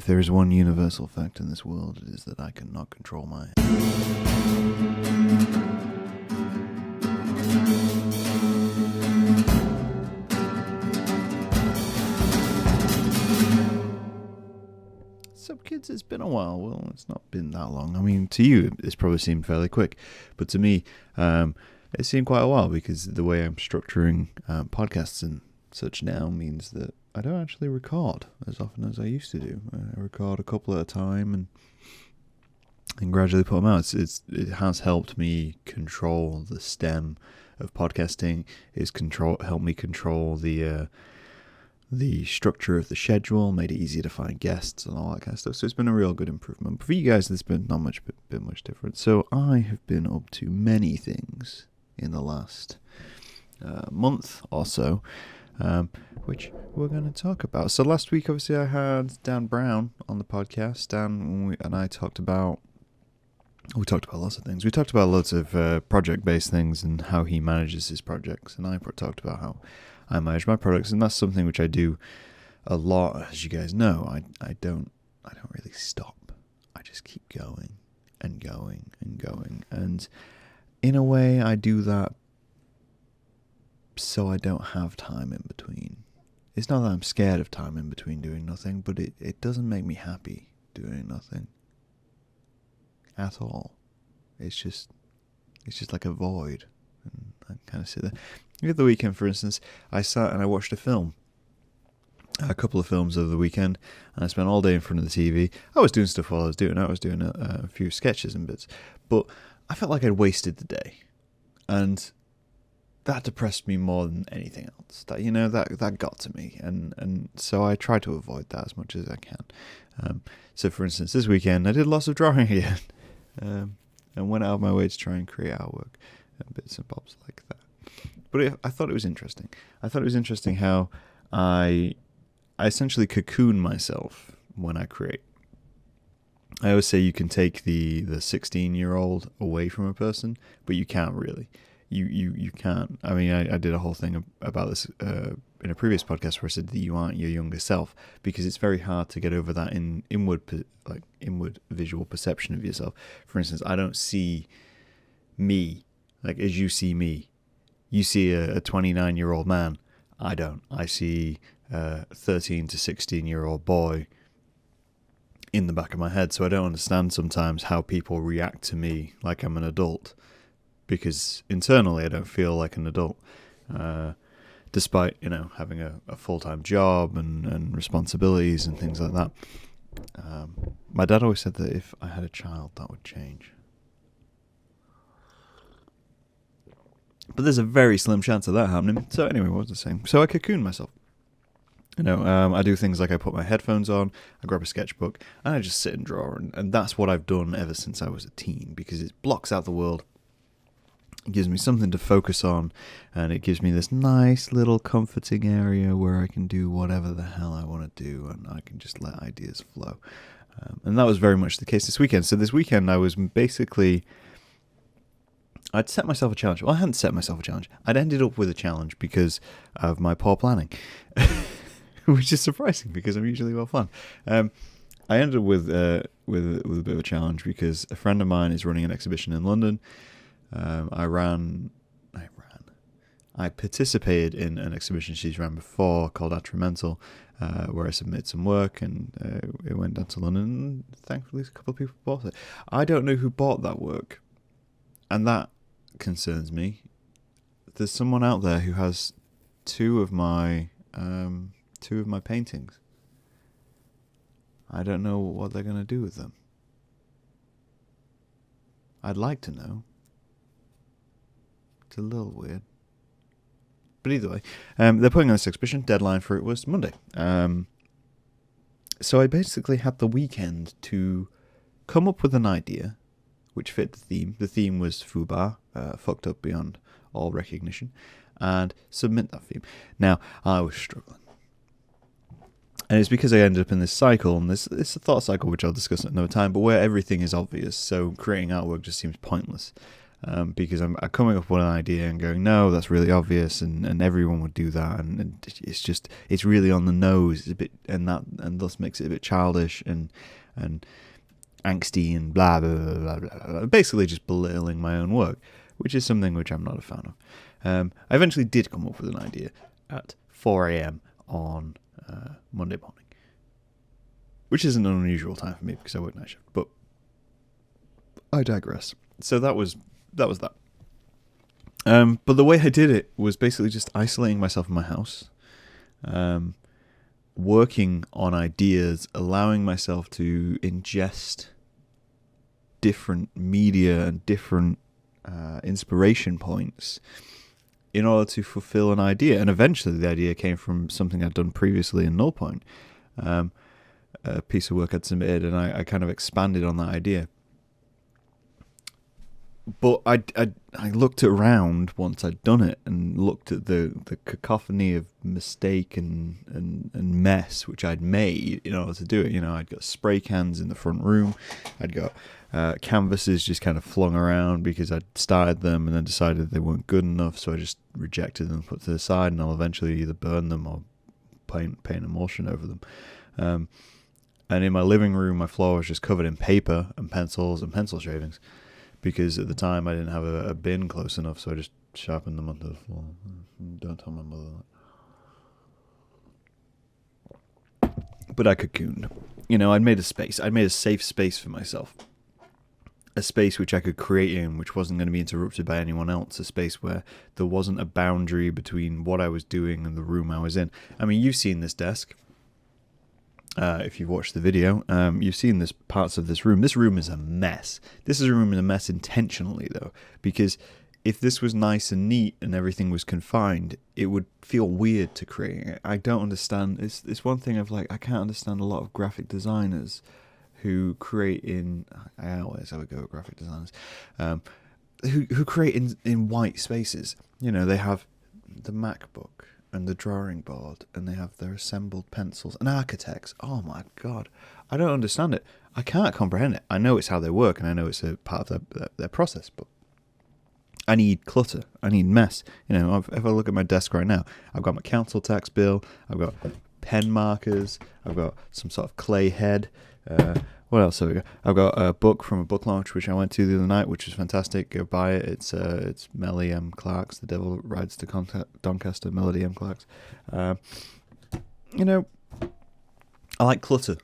there is one universal fact in this world, it is that I cannot control my... So kids, it's been a while. Well, it's not been that long. I mean, to you, it's probably seemed fairly quick. But to me, it seemed quite a while because the way I'm structuring podcasts and such now means that I don't actually record as often as I used to do. I record a couple at a time and gradually put them out. It has helped me control the stem of podcasting. It's helped me control the structure of the schedule, made it easier to find guests and all that kind of stuff. So it's been a real good improvement. But for you guys, there's been not much different. So I have been up to many things in the last month or so, which we're going to talk about. So last week, obviously, I had Dan Brown on the podcast. Dan and I talked about... We talked about lots of things. We talked about lots of project-based things and how he manages his projects. And I talked about how I manage my products, and that's something which I do a lot, as you guys know. I don't really stop. I just keep going and going and going. And in a way, I do that so I don't have time in between. It's not that I'm scared of time in between doing nothing, but it doesn't make me happy doing nothing at all. It's just like a void, and I kind of sit there. The other weekend, for instance, I sat and I watched a couple of films over the weekend, and I spent all day in front of the TV. I was doing stuff while I was doing it. I was doing a few sketches and bits, but I felt like I'd wasted the day, and that depressed me more than anything else. That got to me, and so I try to avoid that as much as I can. So, for instance, this weekend I did lots of drawing again, and went out of my way to try and create artwork and bits and bobs like that. But I thought it was interesting. I thought it was interesting how I essentially cocoon myself when I create. I always say you can take the 16-year-old away from a person, but you can't really. You can't. I mean, I did a whole thing about this in a previous podcast where I said that you aren't your younger self, because it's very hard to get over that inward visual perception of yourself. For instance, I don't see me like as you see me. You see a 29-year-old man. I don't. I see a 13 to 16-year-old boy in the back of my head. So I don't understand sometimes how people react to me like I'm an adult, because internally I don't feel like an adult, despite having a full-time job and responsibilities and things like that. My dad always said that if I had a child, that would change. But there's a very slim chance of that happening. So anyway, what was I saying? So I cocoon myself. I do things like I put my headphones on, I grab a sketchbook, and I just sit and draw. And that's what I've done ever since I was a teen, because it blocks out the world. It gives me something to focus on, and it gives me this nice little comforting area where I can do whatever the hell I want to do, and I can just let ideas flow. And that was very much the case this weekend. So this weekend I was basically... I'd set myself a challenge. Well, I hadn't set myself a challenge. I'd ended up with a challenge because of my poor planning, which is surprising because I'm usually well planned. I ended up with a bit of a challenge because a friend of mine is running an exhibition in London. I participated in an exhibition she's ran before called Atrimental, where I submitted some work, and it went down to London, and thankfully a couple of people bought it. I don't know who bought that work, and that concerns me. There's someone out there who has two of my paintings. I don't know what they're going to do with them. I'd like to know. It's a little weird. But either way, they're putting on this exhibition. Deadline for it was Monday. So I basically had the weekend to come up with an idea which fit the theme. The theme was FUBAR, fucked up beyond all recognition, and submit that theme. Now, I was struggling. And it's because I ended up in this cycle, and it's a thought cycle which I'll discuss at another time, but where everything is obvious, so creating artwork just seems pointless. because I'm coming up with an idea and going, no, that's really obvious, and everyone would do that, and it's really on the nose. It's a bit, and thus makes it a bit childish and angsty and blah blah blah blah blah. Basically, just belittling my own work, which is something which I'm not a fan of. I eventually did come up with an idea at 4 a.m. on Monday morning, which isn't an unusual time for me because I work night shift. But I digress. So that was that. But the way I did it was basically just isolating myself in my house, working on ideas, allowing myself to ingest different media and different inspiration points in order to fulfill an idea. And eventually the idea came from something I'd done previously in Nullpoint, a piece of work I'd submitted, and I kind of expanded on that idea. But I looked around once I'd done it and looked at the cacophony of mistake and mess which I'd made in order to do it. I'd got spray cans in the front room. I'd got canvases just kind of flung around because I'd started them and then decided they weren't good enough, so I just rejected them and put to the side, and I'll eventually either burn them or paint emulsion over them. And in my living room, my floor was just covered in paper and pencils and pencil shavings, because at the time I didn't have a bin close enough, so I just sharpened them onto the floor. Don't tell my mother that. But I cocooned. I'd made a space. I'd made a safe space for myself. A space which I could create in, which wasn't going to be interrupted by anyone else. A space where there wasn't a boundary between what I was doing and the room I was in. I mean, you've seen this desk. If you've watched the video, you've seen this parts of this room. This room is a mess. This is a room in a mess intentionally, though, because if this was nice and neat and everything was confined, it would feel weird to create it. I don't understand. It's one thing of I can't understand a lot of graphic designers who create in. I always have a go at graphic designers, who create in white spaces. They have the MacBook and the drawing board, and they have their assembled pencils, and architects. Oh my god, I don't understand it. I can't comprehend it. I know it's how they work, and I know it's a part of their process, but I need clutter. I need mess. If I look at my desk right now, I've got my council tax bill, I've got pen markers, I've got some sort of clay head. What else have we got? I've got a book from a book launch which I went to the other night, which was fantastic. Go buy it. It's Melody M. Clark's The Devil Rides to Doncaster. Melody M. Clark's. I like clutter,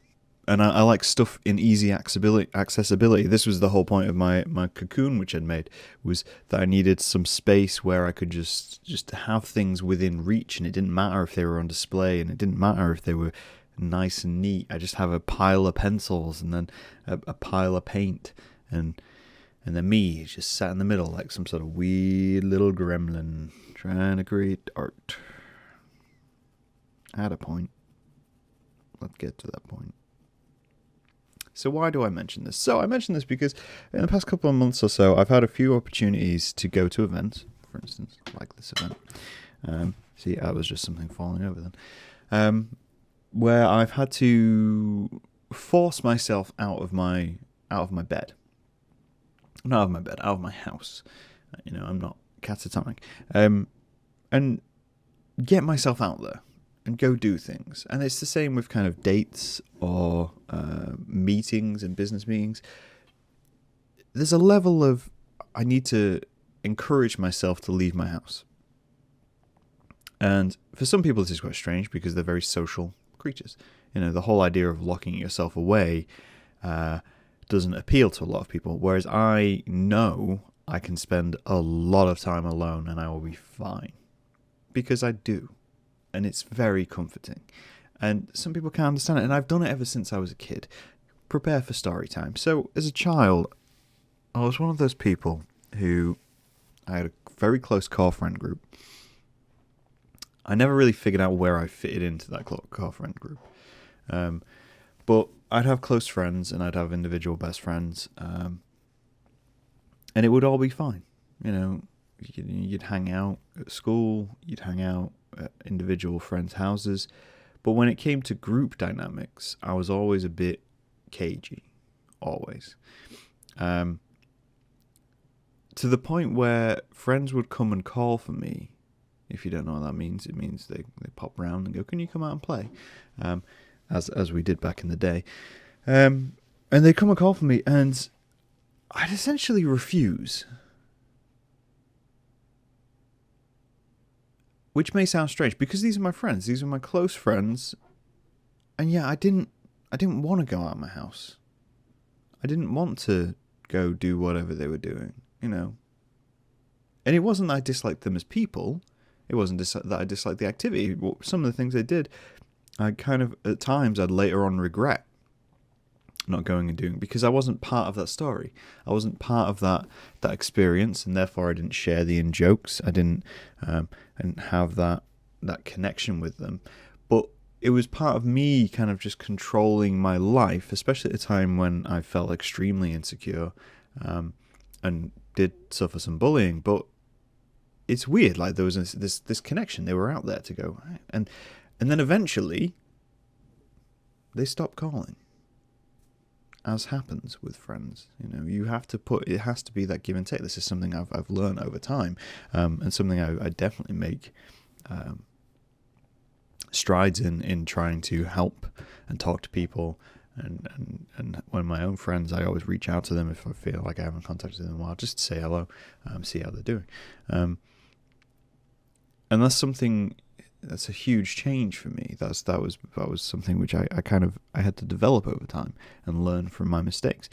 and I like stuff in easy accessibility. This was the whole point of my cocoon, which I'd made, was that I needed some space where I could just have things within reach, and it didn't matter if they were on display, and it didn't matter if they were nice and neat. I just have a pile of pencils and then a pile of paint, and then me just sat in the middle like some sort of weird little gremlin trying to create art. At a point. Let's get to that point. So why do I mention this? So I mention this because in the past couple of months or so, I've had a few opportunities to go to events, for instance, like this event. See, that was just something falling over then. Where I've had to force myself out of my bed. Not out of my bed, out of my house. I'm not catatonic. And get myself out there and go do things. And it's the same with kind of dates or meetings and business meetings. There's a level of, I need to encourage myself to leave my house. And for some people this is quite strange because they're very social creatures. The whole idea of locking yourself away doesn't appeal to a lot of people, whereas I know I can spend a lot of time alone and I will be fine, because I do, and it's very comforting. And some people can't understand it, and I've done it ever since I was a kid. Prepare for story time. So as a child, I was one of those people who, I had a very close core friend group. I never really figured out where I fitted into that core friend group. But I'd have close friends and I'd have individual best friends. And it would all be fine. You'd hang out at school, you'd hang out at individual friends' houses. But when it came to group dynamics, I was always a bit cagey. Always. to the point where friends would come and call for me. If you don't know what that means, it means they pop round and go, "Can you come out and play?" As we did back in the day. And they come and call for me, and I'd essentially refuse. Which may sound strange, because these are my friends. These are my close friends. And yeah, I didn't want to go out of my house. I didn't want to go do whatever they were doing, you know. And it wasn't that I disliked them as people. It wasn't that I disliked the activity. Some of the things they did, I kind of, at times, I'd later on regret not going and doing, because I wasn't part of that story. I wasn't part of that experience, and therefore I didn't share the in-jokes. I didn't have that connection with them. But it was part of me kind of just controlling my life, especially at a time when I felt extremely insecure and did suffer some bullying. But it's weird, like there was this connection. They were out there to go, and then eventually they stopped calling. As happens with friends, you know, it has to be that give and take. This is something I've learned over time, and something I definitely make strides in trying to help and talk to people. And when my own friends, I always reach out to them if I feel like I haven't contacted them in a while, just to say hello, see how they're doing. And that's a huge change for me. That was something which I had to develop over time and learn from my mistakes.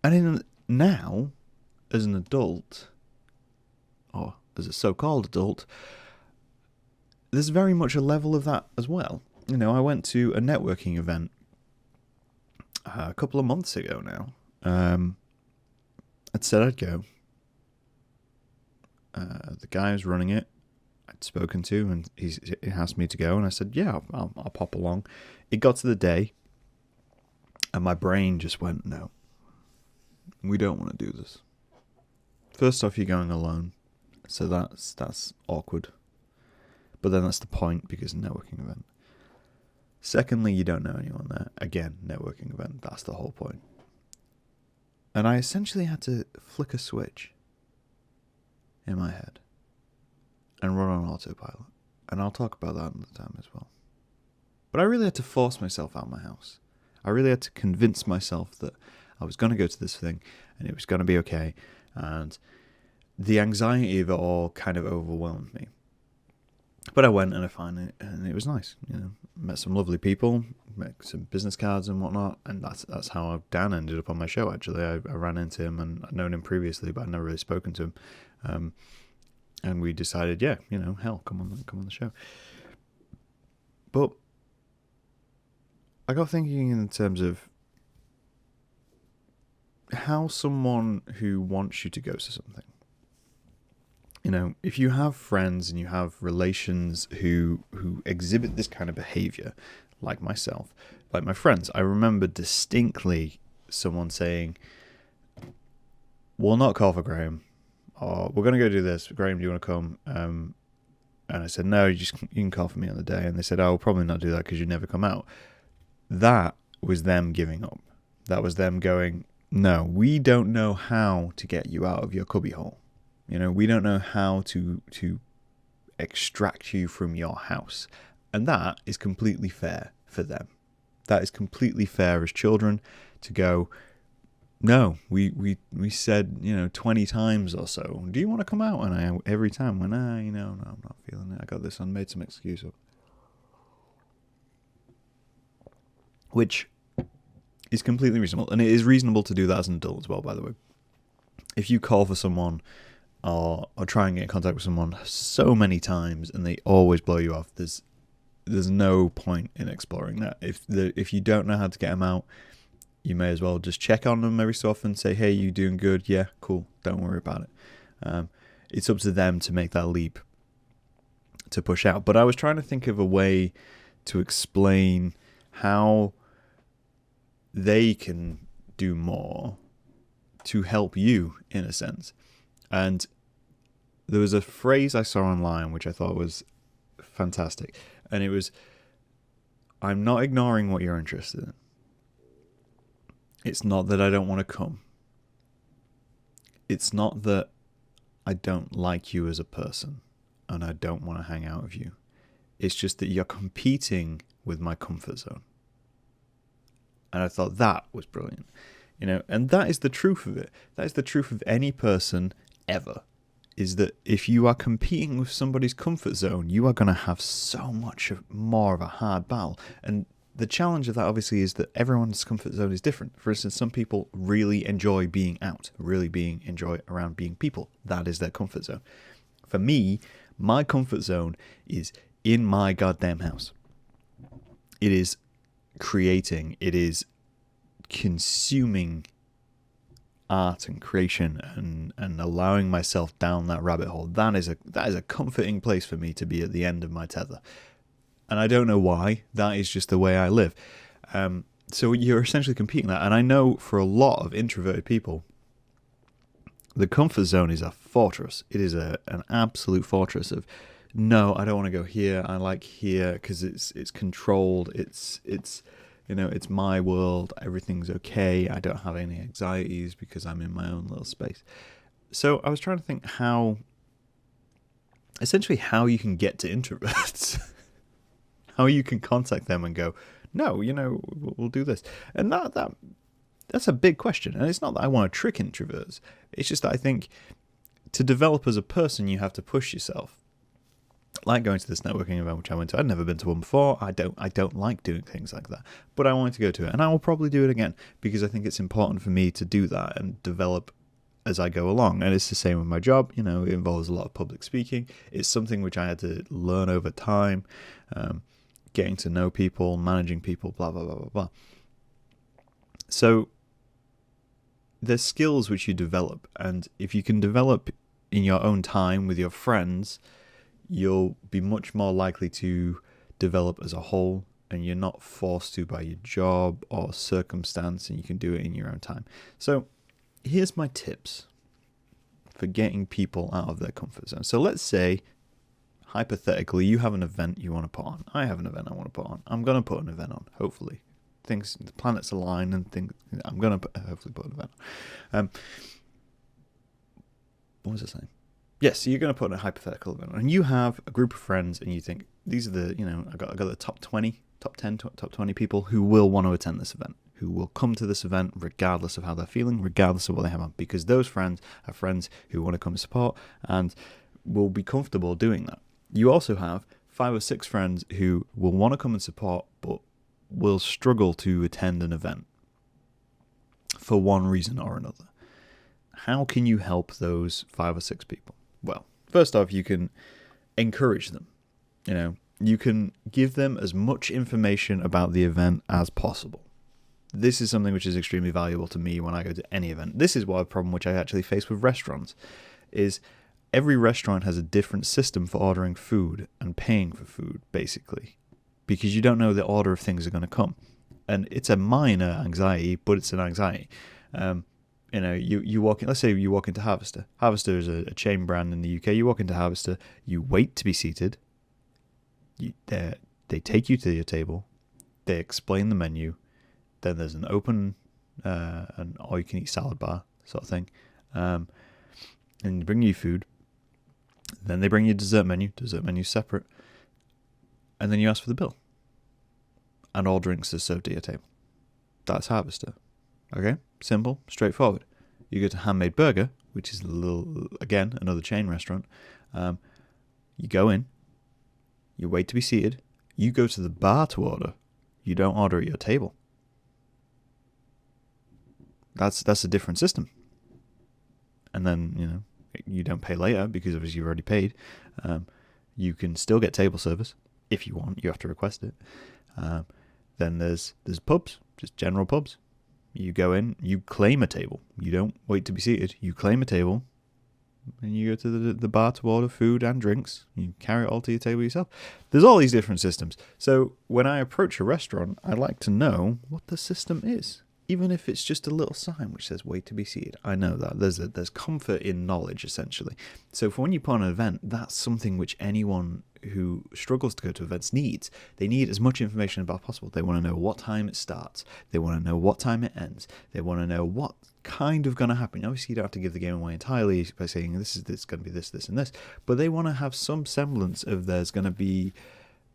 And now, as an adult, or as a so-called adult, there's very much a level of that as well. You know, I went to a networking event a couple of months ago now. I'd said I'd go. The guy who's running it, I'd spoken to, and he asked me to go, and I said, yeah, I'll pop along. It got to the day, and my brain just went, no, we don't want to do this. First off, you're going alone, so that's awkward. But then that's the point, because it's a networking event. Secondly, you don't know anyone there. Again, networking event, that's the whole point. And I essentially had to flick a switch in my head and run on autopilot. And I'll talk about that another time as well. But I really had to force myself out of my house. I really had to convince myself that I was going to go to this thing and it was going to be okay. And the anxiety of it all kind of overwhelmed me. But I went and I found it, and it was nice. You know, met some lovely people, met some business cards and whatnot, and that's how Dan ended up on my show. Actually, I ran into him, and I'd known him previously, but I'd never really spoken to him. And we decided, yeah, you know, hell, come on the show. But I got thinking in terms of how someone who wants you to go to something. You know, if you have friends and you have relations who exhibit this kind of behavior, like myself, like my friends, I remember distinctly someone saying, we'll not call for Graham, or we're going to go do this. Graham, do you want to come? And I said, no, you can call for me on the day. And they said, we'll probably not do that because you never come out. That was them giving up. That was them going, no, we don't know how to get you out of your cubbyhole. You know, we don't know how to extract you from your house. And that is completely fair for them. That is completely fair as children to go, no, we said, 20 times or so, do you want to come out? And I every time went, no, I'm not feeling it. I got this, I made some excuse up. Which is completely reasonable. And it is reasonable to do that as an adult as well, by the way. If you call for someone or try and get in contact with someone so many times and they always blow you off, there's no point in exploring that. If you don't know how to get them out, you may as well just check on them every so often, say, hey, you doing good? Yeah, cool, don't worry about it. It's up to them to make that leap to push out. But I was trying to think of a way to explain how they can do more to help you, in a sense. And there was a phrase I saw online which I thought was fantastic. And it was, I'm not ignoring what you're interested in. It's not that I don't want to come. it's not that I don't like you as a person and I don't want to hang out with you. It's just that you're competing with my comfort zone. And I thought that was brilliant. And that is the truth of it. That is the truth of any person ever. Is that if you are competing with somebody's comfort zone, you are going to have so much more of a hard battle. And the challenge of that, obviously, is that everyone's comfort zone is different. For instance, some people really enjoy being out, enjoy around being people. That is their comfort zone. For me, my comfort zone is in my goddamn house. It is creating, it is consuming art and creation and allowing myself down that rabbit hole. That is a comforting place for me to be at the end of my tether. And I don't know why. That is just the way I live. So you're essentially competing that. And I know for a lot of introverted people, the comfort zone is a fortress. It is an absolute fortress of, no, I don't want to go here. I like here because it's controlled. It's my world. Everything's okay. I don't have any anxieties because I'm in my own little space. So I was trying to think how you can get to introverts. How you can contact them and go, no, we'll do this. And that's a big question. And it's not that I want to trick introverts. It's just that I think to develop as a person, you have to push yourself. Like going to this networking event, which I went to. I'd never been to one before. I don't like doing things like that. But I wanted to go to it. And I will probably do it again because I think it's important for me to do that and develop as I go along. And it's the same with my job. It involves a lot of public speaking. It's something which I had to learn over time. Getting to know people, managing people, blah, blah, blah, blah, blah. So there's skills which you develop. And if you can develop in your own time with your friends, you'll be much more likely to develop as a whole, and you're not forced to by your job or circumstance, and you can do it in your own time. So here's my tips for getting people out of their comfort zone. So let's say, hypothetically, you have an event you want to put on. I have an event I want to put on. I'm going to put an event on, hopefully. The planets align and things. I'm going to hopefully put an event on. What was I saying? Yes, so you're going to put a hypothetical event on. And you have a group of friends and you think, these are the, I got the top 20, top 10, top 20 people who will want to attend this event, who will come to this event regardless of how they're feeling, regardless of what they have on, because those friends are friends who want to come and support and will be comfortable doing that. You also have 5 or 6 friends who will want to come and support, but will struggle to attend an event for one reason or another. How can you help those 5 or 6 people? Well, first off, you can encourage them. You can give them as much information about the event as possible. This is something which is extremely valuable to me when I go to any event. This is what a problem which I actually face with restaurants is. Every restaurant has a different system for ordering food and paying for food, basically, because you don't know the order of things are going to come. And it's a minor anxiety, but it's an anxiety. You walk in, let's say you walk into Harvester. Harvester is a chain brand in the UK. You walk into Harvester, you wait to be seated. They take you to your table. They explain the menu. Then there's an open, an all-you-can-eat salad bar sort of thing. And they bring you food. Then they bring you dessert menu separate, and then you ask for the bill. And all drinks are served at your table. That's Harvester. Okay? Simple, straightforward. You go to Handmade Burger, which is another chain restaurant. You go in, you wait to be seated, you go to the bar to order, you don't order at your table. That's a different system. And then, you don't pay later because obviously you've already paid. You can still get table service if you want. You have to request it. Then there's pubs, just general pubs. You go in, you claim a table. You don't wait to be seated. You claim a table, and you go to the bar to order food and drinks. You carry it all to your table yourself. There's all these different systems. So when I approach a restaurant, I like to know what the system is. Even if it's just a little sign which says wait to be seated. I know that. There's comfort in knowledge, essentially. So for when you put on an event, that's something which anyone who struggles to go to events needs. They need as much information about possible. They want to know what time it starts. They want to know what time it ends. They want to know what kind of going to happen. Obviously, you don't have to give the game away entirely by saying this going to be this, and this. But they want to have some semblance of there's going to be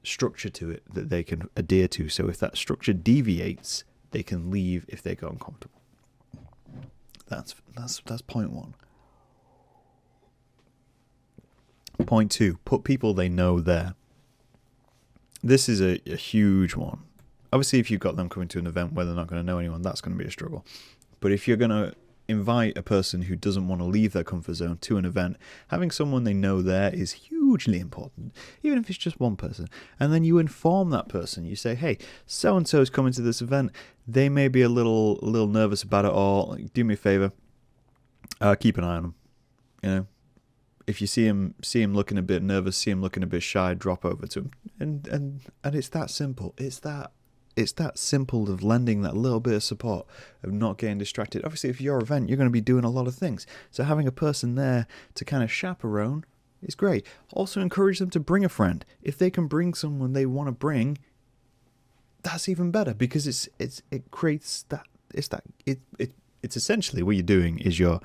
structure to it that they can adhere to. So if that structure deviates, they can leave if they get uncomfortable. That's point one. Point two, put people they know there. This is a huge one. Obviously, if you've got them coming to an event where they're not going to know anyone, that's going to be a struggle. But if you're going to invite a person who doesn't want to leave their comfort zone to an event, having someone they know there is hugely important, even if it's just one person. And then you inform that person. You say, hey, so-and-so is coming to this event. They may be a little nervous about it all. Do me a favor. Keep an eye on them. You know, if you see him looking a bit nervous, see him looking a bit shy, drop over to him. And it's that simple. It's that simple of lending that little bit of support, of not getting distracted. Obviously, if your event, you're going to be doing a lot of things. So having a person there to kind of chaperone is great. Also encourage them to bring a friend. If they can bring someone they want to bring, that's even better, because it creates that. It's essentially what you're doing is you're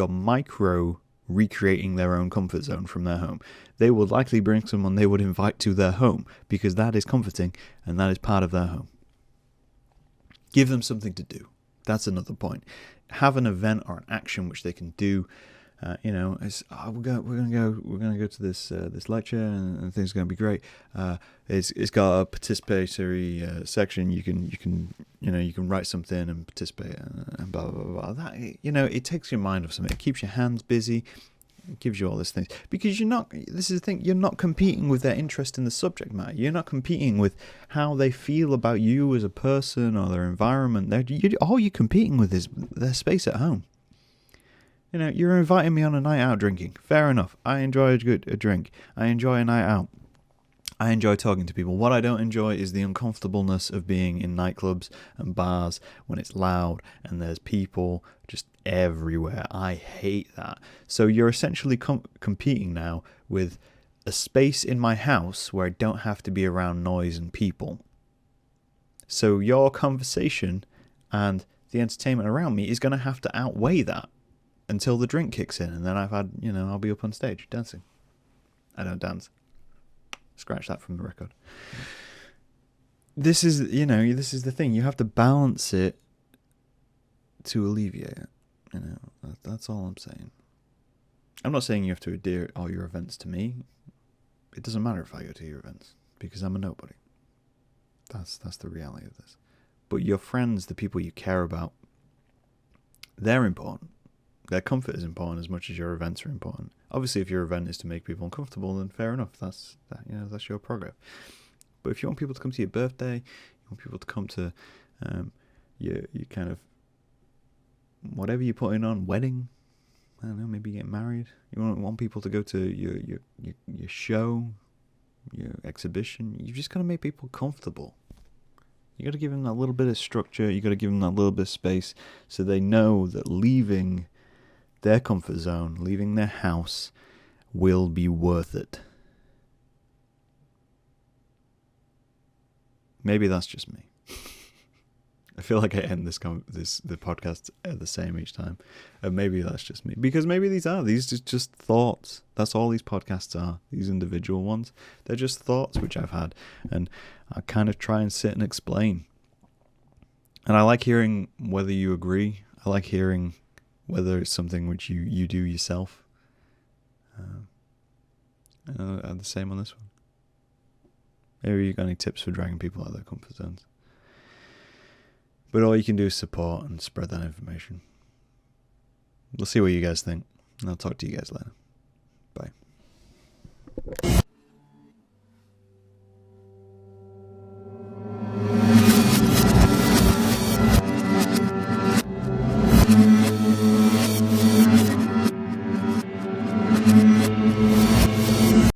micro recreating their own comfort zone from their home. They would likely bring someone they would invite to their home because that is comforting and that is part of their home. Give them something to do. That's another point. Have an event or an action which they can do. We're gonna go to this lecture and things are gonna be great. It's got a participatory section. You can write something and participate and blah blah blah. That it takes your mind off something. It keeps your hands busy. It gives you all these things because this is the thing. You're not competing with their interest in the subject matter. You're not competing with how they feel about you as a person or their environment. All you're competing with is their space at home. You're inviting me on a night out drinking. Fair enough. I enjoy a drink. I enjoy a night out. I enjoy talking to people. What I don't enjoy is the uncomfortableness of being in nightclubs and bars when it's loud and there's people just everywhere. I hate that. So you're essentially competing now with a space in my house where I don't have to be around noise and people. So your conversation and the entertainment around me is going to have to outweigh that until the drink kicks in, and then I'll be up on stage dancing. I don't dance. Scratch that from the record. This is the thing. You have to balance it to alleviate it. That's all I'm saying. I'm not saying you have to adhere all your events to me. It doesn't matter if I go to your events because I'm a nobody. That's the reality of this. But your friends, the people you care about, they're important. Their comfort is important as much as your events are important. Obviously, if your event is to make people uncomfortable, then fair enough. That's your prerogative. But if you want people to come to your birthday, you want people to come to your kind of whatever you're putting on, wedding. I don't know, maybe get married. You want people to go to your show, your exhibition. You've just got to make people comfortable. You got to give them that little bit of structure. You got to give them that little bit of space so they know that leaving their comfort zone, leaving their house, will be worth it. Maybe that's just me. I feel like I end the podcast the same each time, and maybe that's just me, because maybe these are just thoughts. That's all these podcasts are. These individual ones, they're just thoughts which I've had, and I kind of try and sit and explain. And I like hearing whether you agree. I like hearing whether it's something which you do yourself. And the same on this one. Maybe you got any tips for dragging people out of their comfort zones. But all you can do is support and spread that information. We'll see what you guys think. And I'll talk to you guys later. Bye.